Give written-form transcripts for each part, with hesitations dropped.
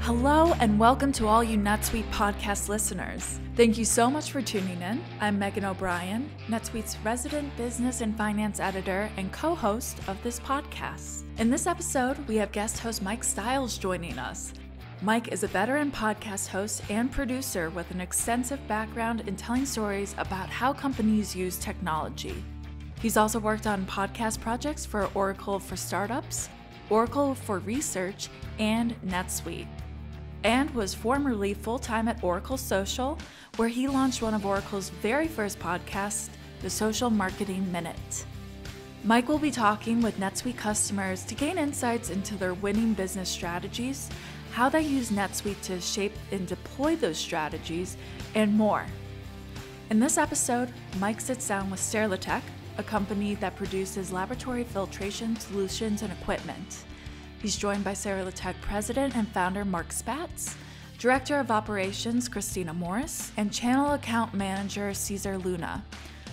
Hello and welcome to all you NetSuite podcast listeners. Thank you so much for tuning in. I'm Megan O'Brien, NetSuite's resident business and finance editor and co-host of this podcast. In this episode, we have guest host Mike Stiles joining us. Mike is a veteran podcast host and producer with an extensive background in telling stories about how companies use technology. He's also worked on podcast projects for Oracle for Startups, Oracle for Research, and NetSuite, and was formerly full-time at Oracle Social, where he launched one of Oracle's very first podcasts, the Social Marketing Minute. Mike will be talking with NetSuite customers to gain insights into their winning business strategies, how they use NetSuite to shape and deploy those strategies, and more. In this episode, Mike sits down with Sterlitech, a company that produces laboratory filtration solutions and equipment. He's joined by Sterlitech President and Founder Mark Spatz, Director of Operations Christina Morris, and Channel Account Manager Cesar Luna.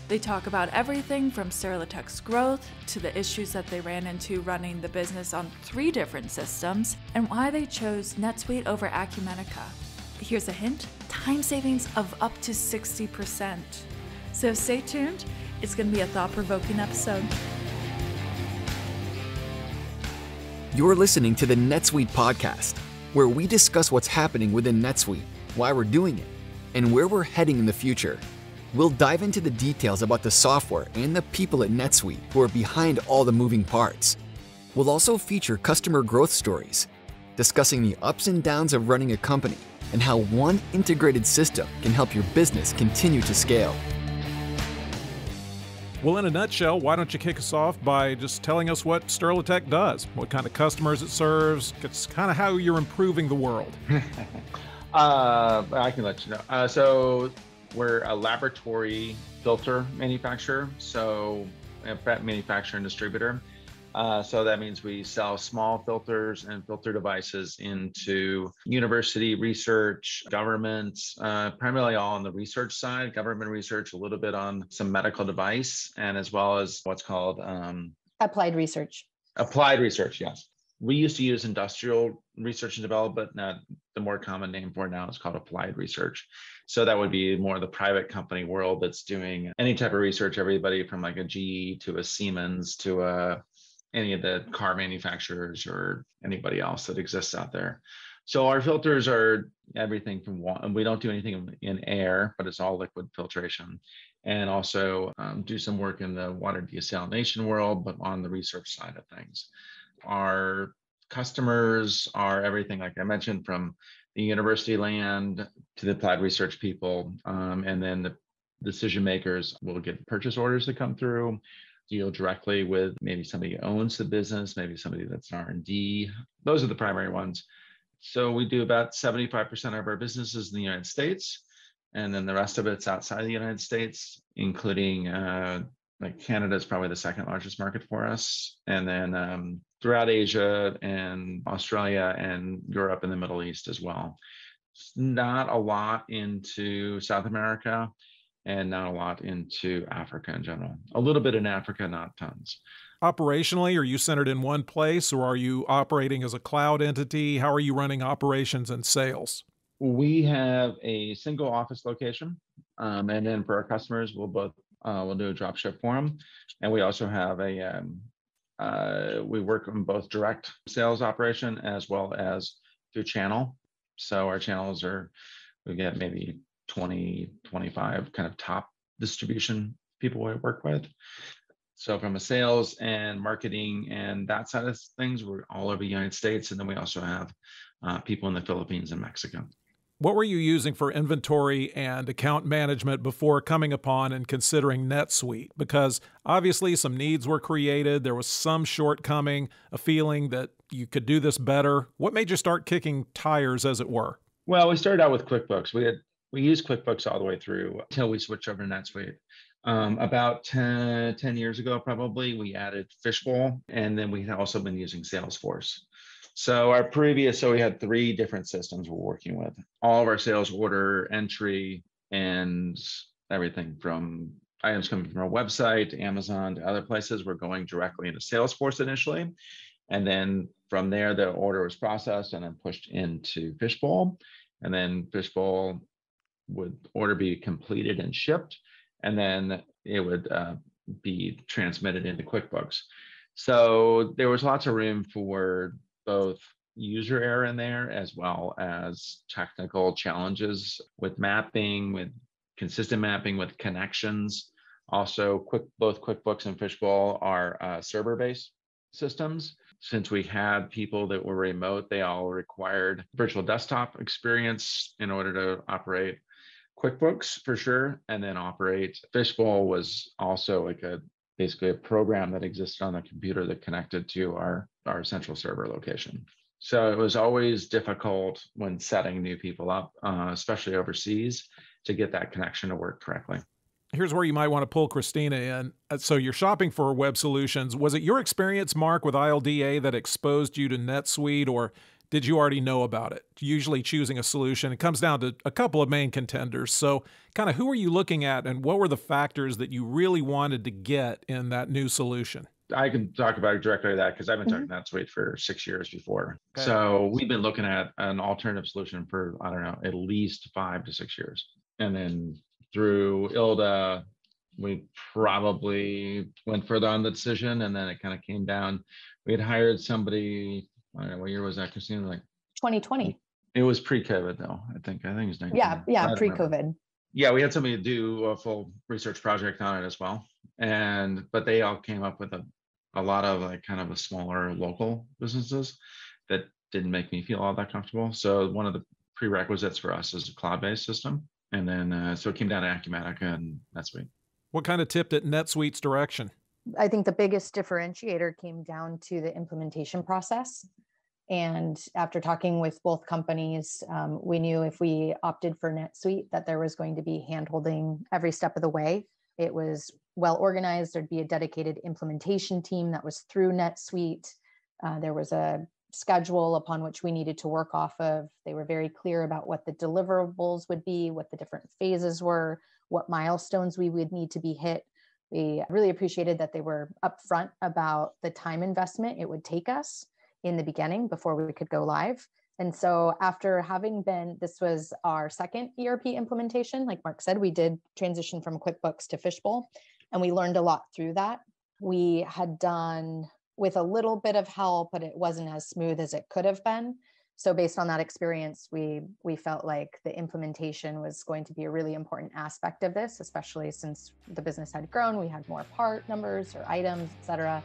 They talk about everything from Sterlitech's growth to the issues that they ran into running the business on 3 different systems and why they chose NetSuite over Acumatica. Here's a hint: time savings of up to 60%. So stay tuned, it's going to be a thought-provoking episode. You're listening to the NetSuite podcast, where we discuss what's happening within NetSuite, why we're doing it, and where we're heading in the future. We'll dive into the details about the software and the people at NetSuite who are behind all the moving parts. We'll also feature customer growth stories, discussing the ups and downs of running a company and how one integrated system can help your business continue to scale. Well, in a nutshell, why don't you kick us off by just telling us what Sterlitech does, what kind of customers it serves, it's kind of how you're improving the world. I can let you know. So we're a laboratory filter manufacturer, so a manufacturer and distributor. So that means we sell small filters and filter devices into university research, government, primarily all on the research side, government research, a little bit on some medical device, and as well as what's called applied research. Applied research, yes. We used to use industrial research and development, but now the more common name for it now is called applied research. So that would be more the private company world that's doing any type of research, everybody from like a GE to a Siemens to any of the car manufacturers or anybody else that exists out there. So our filters are everything from water. We don't do anything in air, but it's all liquid filtration. And also do some work in the water desalination world, but on the research side of things. Our customers are everything, like I mentioned, from the university land to the applied research people. And then the decision makers will get purchase orders that come through, deal directly with maybe somebody who owns the business, maybe somebody that's an R&D. Those are the primary ones. So we do about 75% of our businesses in the United States, and then the rest of it's outside of the United States, including like Canada is probably the second largest market for us, and then throughout Asia and Australia and Europe and the Middle East as well. Not a lot into South America, and not a lot into Africa in general. A little bit in Africa, not tons. Operationally, are you centered in one place, or are you operating as a cloud entity? How are you running operations and sales? We have a single office location, and then for our customers, we'll do a drop ship for them. And we also have we work on both direct sales operation as well as through channel. So our channels we get maybe 20, 25 kind of top distribution people we work with. So from a sales and marketing and that side of things, we're all over the United States. And then we also have people in the Philippines and Mexico. What were you using for inventory and account management before coming upon and considering NetSuite? Because obviously some needs were created. There was some shortcoming, a feeling that you could do this better. What made you start kicking tires, as it were? Well, we started out with QuickBooks. We used QuickBooks all the way through until we switched over to NetSuite. About 10 years ago, probably, we added Fishbowl, and then we had also been using Salesforce. So we had 3 different systems we're working with. All of our sales order entry and everything from items coming from our website to Amazon to other places, we're going directly into Salesforce initially. And then from there, the order was processed and then pushed into Fishbowl. And then Fishbowl would order be completed and shipped. And then it would be transmitted into QuickBooks. So there was lots of room for both user error in there as well as technical challenges with mapping, with consistent mapping, with connections. Also, both QuickBooks and Fishbowl are server-based systems. Since we had people that were remote, they all required virtual desktop experience in order to operate QuickBooks for sure, and then operate. Fishbowl was also like basically a program that existed on the computer that connected to our central server location. So it was always difficult when setting new people up, especially overseas, to get that connection to work correctly. Here's where you might want to pull Christina in. So you're shopping for web solutions. Was it your experience, Mark, with ILDA that exposed you to NetSuite, or did you already know about it? Usually choosing a solution, it comes down to a couple of main contenders. So kind of who are you looking at, and what were the factors that you really wanted to get in that new solution? I can talk about it directly to that because I've been talking NetSuite for 6 years before. Okay. So we've been looking at an alternative solution for, I don't know, at least 5 to 6 years. And then through ILDA, we probably went further on the decision, and then it kind of came down. We had hired somebody, I don't know, what year was that, Christina? Like 2020. It was pre-COVID though, I think it was 19. Yeah, pre-COVID. Yeah, we had somebody do a full research project on it as well. But they all came up with a lot of like kind of a smaller local businesses that didn't make me feel all that comfortable. So one of the prerequisites for us is a cloud-based system. And then, so it came down to Acumatica and NetSuite. What kind of tipped at NetSuite's direction? I think the biggest differentiator came down to the implementation process. And after talking with both companies, we knew if we opted for NetSuite that there was going to be handholding every step of the way. It was well organized. There'd be a dedicated implementation team that was through NetSuite. There was a schedule upon which we needed to work off of. They were very clear about what the deliverables would be, what the different phases were, what milestones we would need to be hit. We really appreciated that they were upfront about the time investment it would take us in the beginning before we could go live. And so after this was our second ERP implementation. Like Mark said, we did transition from QuickBooks to Fishbowl, and we learned a lot through that. We had done with a little bit of help, but it wasn't as smooth as it could have been. So based on that experience, we felt like the implementation was going to be a really important aspect of this, especially since the business had grown. We had more part numbers or items, et cetera.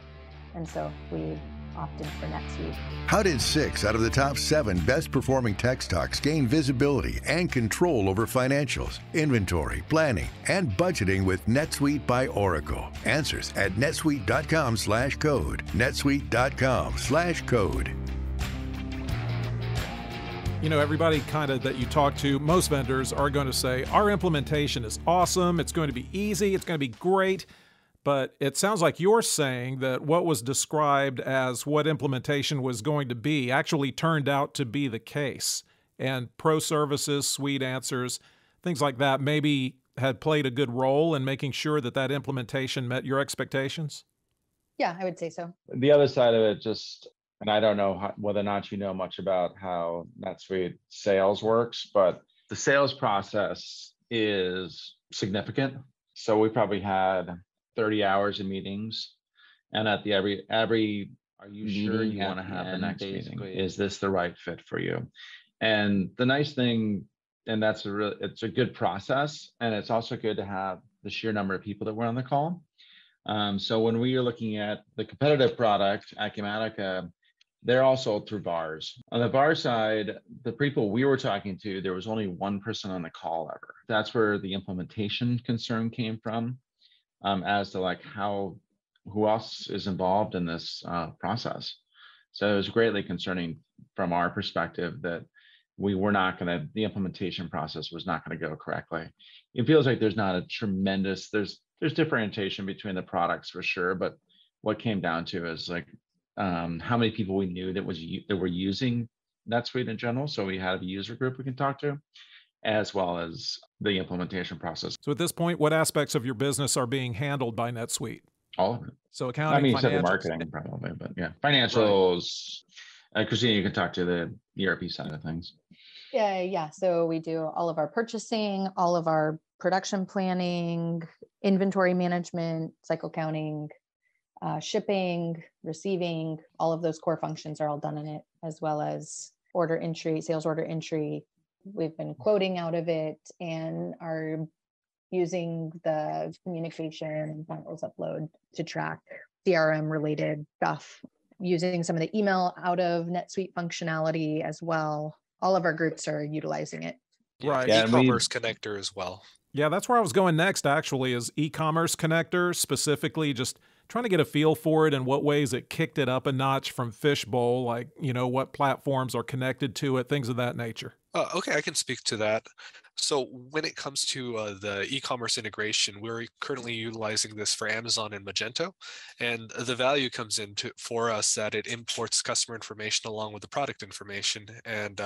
And so we opted for NetSuite. How did 6 out of the top 7 best performing tech stocks gain visibility and control over financials, inventory, planning, and budgeting with NetSuite by Oracle? Answers at netsuite.com/code. netsuite.com/code. You know, everybody kind of that you talk to, most vendors are going to say, our implementation is awesome. It's going to be easy. It's going to be great. But it sounds like you're saying that what was described as what implementation was going to be actually turned out to be the case. And pro services, suite answers, things like that maybe had played a good role in making sure that that implementation met your expectations? Yeah, I would say so. The other side of it, and I don't know whether or not you know much about how NetSuite sales works, but the sales process is significant. So we probably had 30 hours of meetings, and at the every are you sure you want to have the next meeting? Is this the right fit for you? And the nice thing, and it's a good process, and it's also good to have the sheer number of people that were on the call. So when we are looking at the competitive product, Acumatica, they're all sold through VARs. On the VAR side, the people we were talking to, there was only one person on the call ever. That's where the implementation concern came from. As to like who else is involved in this process. So it was greatly concerning from our perspective that the implementation process was not going to go correctly. It feels like there's not a tremendous, there's differentiation between the products for sure, but what came down to is like how many people we knew that were using NetSuite in general. So we had a user group we can talk to, as well as the implementation process. So at this point, what aspects of your business are being handled by NetSuite? All of it. So I accounting, mean, except for financials. marketing probably, but yeah, Right. financials. Christina, you can talk to the ERP side of things. Yeah. So we do all of our purchasing, all of our production planning, inventory management, cycle counting, shipping, receiving, all of those core functions are all done in it, as well as order entry, sales order entry. We've been quoting out of it and are using the communication and files upload to track CRM related stuff, using some of the email out of NetSuite functionality as well. All of our groups are utilizing it. Right. Yeah, and E-commerce connector as well. Yeah, that's where I was going next, actually, is e-commerce connector, specifically just trying to get a feel for it and what ways it kicked it up a notch from Fishbowl, like, what platforms are connected to it, things of that nature. Okay, I can speak to that. So when it comes to the e-commerce integration, we're currently utilizing this for Amazon and Magento, and the value comes into for us that it imports customer information along with the product information. And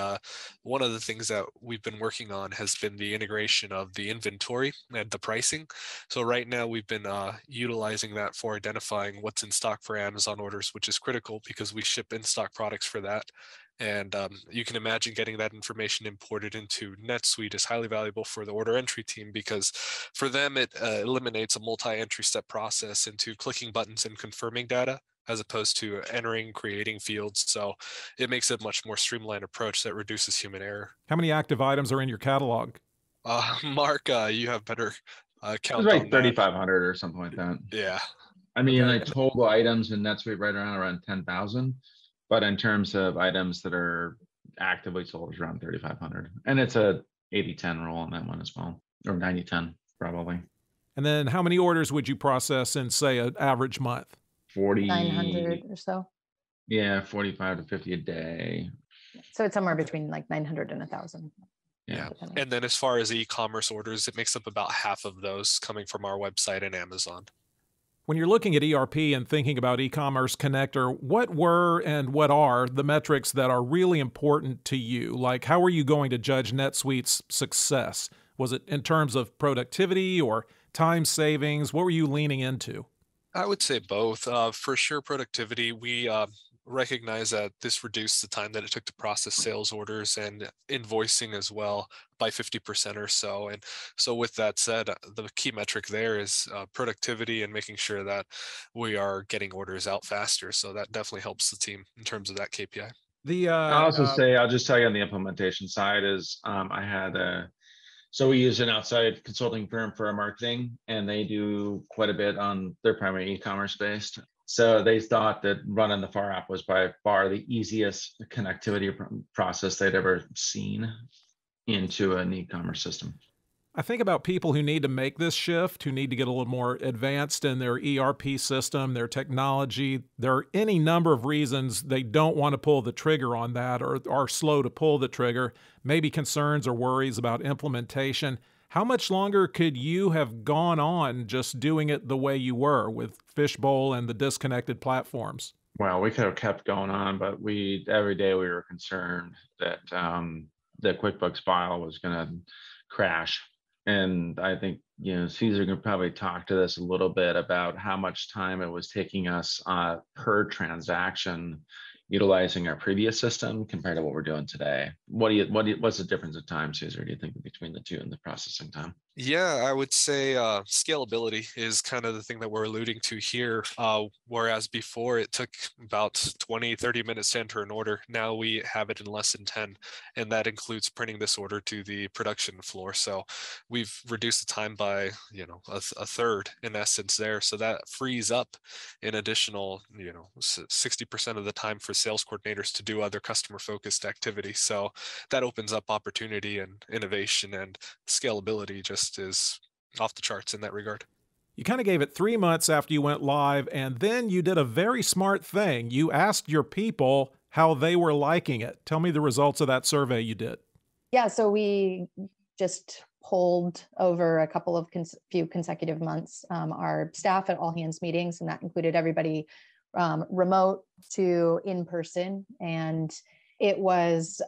one of the things that we've been working on has been the integration of the inventory and the pricing. So right now we've been utilizing that for identifying what's in stock for Amazon orders, which is critical because we ship in-stock products for that. And you can imagine getting that information imported into NetSuite is highly valuable for the order entry team, because for them, it eliminates a multi-entry step process into clicking buttons and confirming data, as opposed to entering, creating fields. So it makes it a much more streamlined approach that reduces human error. How many active items are in your catalog? Mark, you have better It count was on like that. 3,500 or something like that. Yeah. I mean, Okay. like total items in NetSuite right around 10,000. But in terms of items that are actively sold, it's around 3,500. And it's a 80-10 rule on that one as well, or 90-10 probably. And then how many orders would you process in, say, an average month? 900 or so. Yeah, 45 to 50 a day. So it's somewhere between like 900 and 1,000. Yeah. Depending. And then as far as e-commerce orders, it makes up about half of those coming from our website and Amazon. When you're looking at ERP and thinking about e-commerce connector, what were and what are the metrics that are really important to you? Like, how are you going to judge NetSuite's success? Was it in terms of productivity or time savings? What were you leaning into? I would say both. For sure, productivity. We recognize that this reduced the time that it took to process sales orders and invoicing as well by 50% or so. And so with that said, the key metric there is productivity and making sure that we are getting orders out faster. So that definitely helps the team in terms of that KPI. I'll also say, I'll just tell you on the implementation side is so we use an outside consulting firm for our marketing, and they do quite a bit on their primary e-commerce based. So they thought that running the FAR app was by far the easiest connectivity process they'd ever seen into an e-commerce system. I think about people who need to make this shift, who need to get a little more advanced in their ERP system, their technology. There are any number of reasons they don't want to pull the trigger on that or are slow to pull the trigger, maybe concerns or worries about implementation. How much longer could you have gone on just doing it the way you were with Fishbowl and the disconnected platforms? Well, we could have kept going on, but every day we were concerned that the QuickBooks file was going to crash. And I think, Caesar can probably talk to this a little bit about how much time it was taking us per transaction utilizing our previous system compared to what we're doing today. What's the difference in time, Caesar, do you think, between the two and the processing time? Yeah, I would say scalability is kind of the thing that we're alluding to here. Whereas before it took about 20, 30 minutes to enter an order. Now we have it in less than 10. And that includes printing this order to the production floor. So we've reduced the time by, a third in essence there. So that frees up an additional, 60% of the time for sales coordinators to do other customer focused activity. So that opens up opportunity and innovation, and scalability just is off the charts in that regard. You kind of gave it 3 months after you went live, and then you did a very smart thing. You asked your people how they were liking it. Tell me the results of that survey you did. Yeah, so we just polled over a couple of few consecutive months our staff at all hands meetings, and that included everybody remote to in person. And it was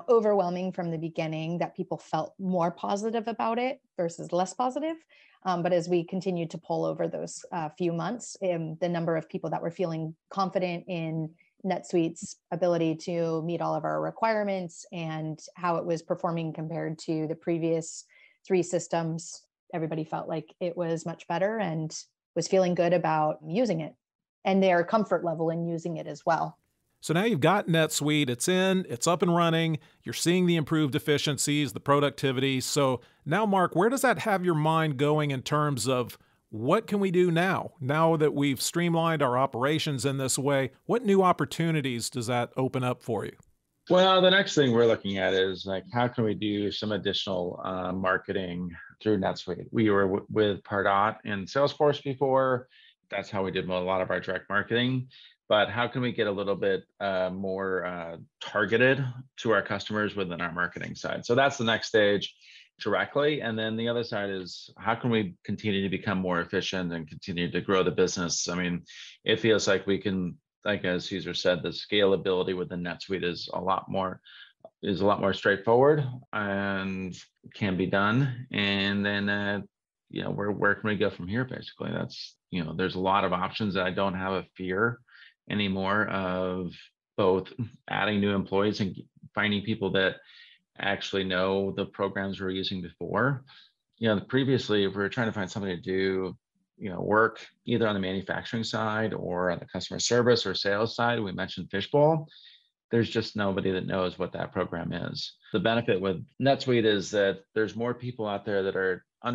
overwhelming from the beginning that people felt more positive about it versus less positive. But as we continued to pull over those few months, the number of people that were feeling confident in NetSuite's ability to meet all of our requirements and how it was performing compared to the previous 3 systems, everybody felt like it was much better and was feeling good about using it and their comfort level in using it as well. So now you've got NetSuite, it's up and running, you're seeing the improved efficiencies, the productivity. So now, Mark, where does that have your mind going in terms of what can we do now? Now that we've streamlined our operations in this way, what new opportunities does that open up for you? Well, the next thing we're looking at is like, how can we do some additional marketing through NetSuite? We were with Pardot and Salesforce before. That's how we did a lot of our direct marketing. But how can we get a little bit more targeted to our customers within our marketing side? So that's the next stage directly. And then the other side is how can we continue to become more efficient and continue to grow the business? I mean, it feels like we can, like as Caesar said, the scalability within NetSuite is a lot more straightforward and can be done. And then where can we go from here? Basically, that's there's a lot of options that I don't have a fear anymore of both adding new employees and finding people that actually know the programs we're using before. Previously, if we were trying to find somebody to do, work either on the manufacturing side or on the customer service or sales side, we mentioned Fishbowl. There's just nobody that knows what that program is. The benefit with NetSuite is that there's more people out there that are at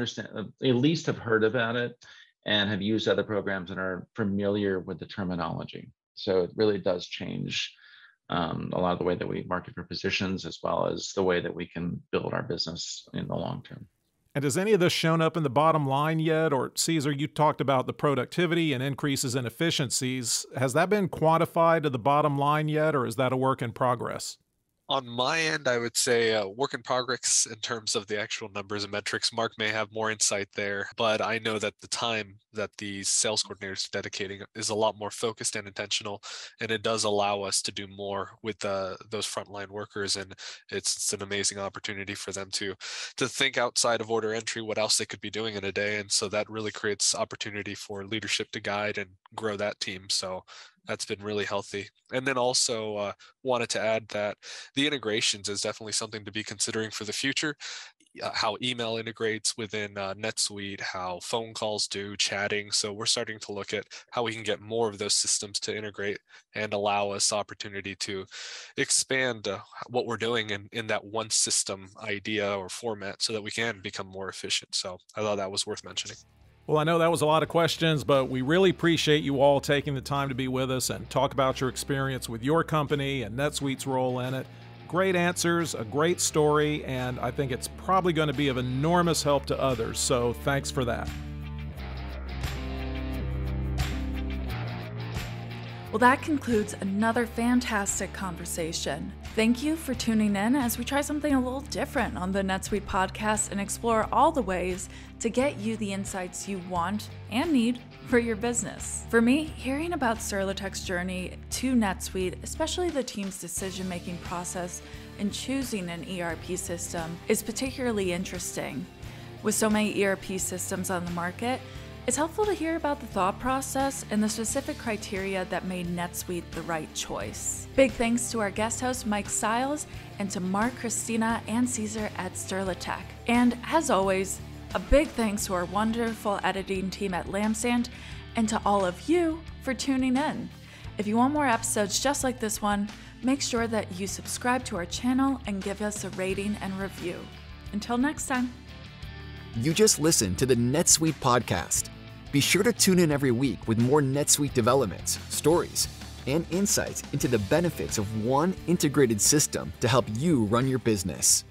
least have heard about it and have used other programs and are familiar with the terminology. So it really does change a lot of the way that we market for positions, as well as the way that we can build our business in the long term. And has any of this shown up in the bottom line yet? Or Caesar, you talked about the productivity and increases in efficiencies. Has that been quantified to the bottom line yet, or is that a work in progress? On my end, I would say work in progress in terms of the actual numbers and metrics. Mark may have more insight there, but I know that the time that these sales coordinators are dedicating is a lot more focused and intentional, and it does allow us to do more with those frontline workers, and it's an amazing opportunity for them to think outside of order entry, what else they could be doing in a day, and so that really creates opportunity for leadership to guide and grow that team. So that's been really healthy. And then also wanted to add that the integrations is definitely something to be considering for the future. How email integrates within NetSuite, how phone calls do, chatting. So we're starting to look at how we can get more of those systems to integrate and allow us opportunity to expand what we're doing in that one system idea or format so that we can become more efficient. So I thought that was worth mentioning. Well, I know that was a lot of questions, but we really appreciate you all taking the time to be with us and talk about your experience with your company and NetSuite's role in it. Great answers, a great story, and I think it's probably going to be of enormous help to others, so thanks for that. Well, that concludes another fantastic conversation. Thank you for tuning in as we try something a little different on the NetSuite podcast and explore all the ways to get you the insights you want and need for your business. For me, hearing about Sterlitech's journey to NetSuite, especially the team's decision-making process in choosing an ERP system, is particularly interesting. With so many ERP systems on the market, it's helpful to hear about the thought process and the specific criteria that made NetSuite the right choice. Big thanks to our guest host, Mike Stiles, and to Mark, Christina, and Caesar at Sterlitech. And as always, a big thanks to our wonderful editing team at Lampstand and to all of you for tuning in. If you want more episodes just like this one, make sure that you subscribe to our channel and give us a rating and review. Until next time. You just listened to the NetSuite podcast. Be sure to tune in every week with more NetSuite developments, stories, and insights into the benefits of one integrated system to help you run your business.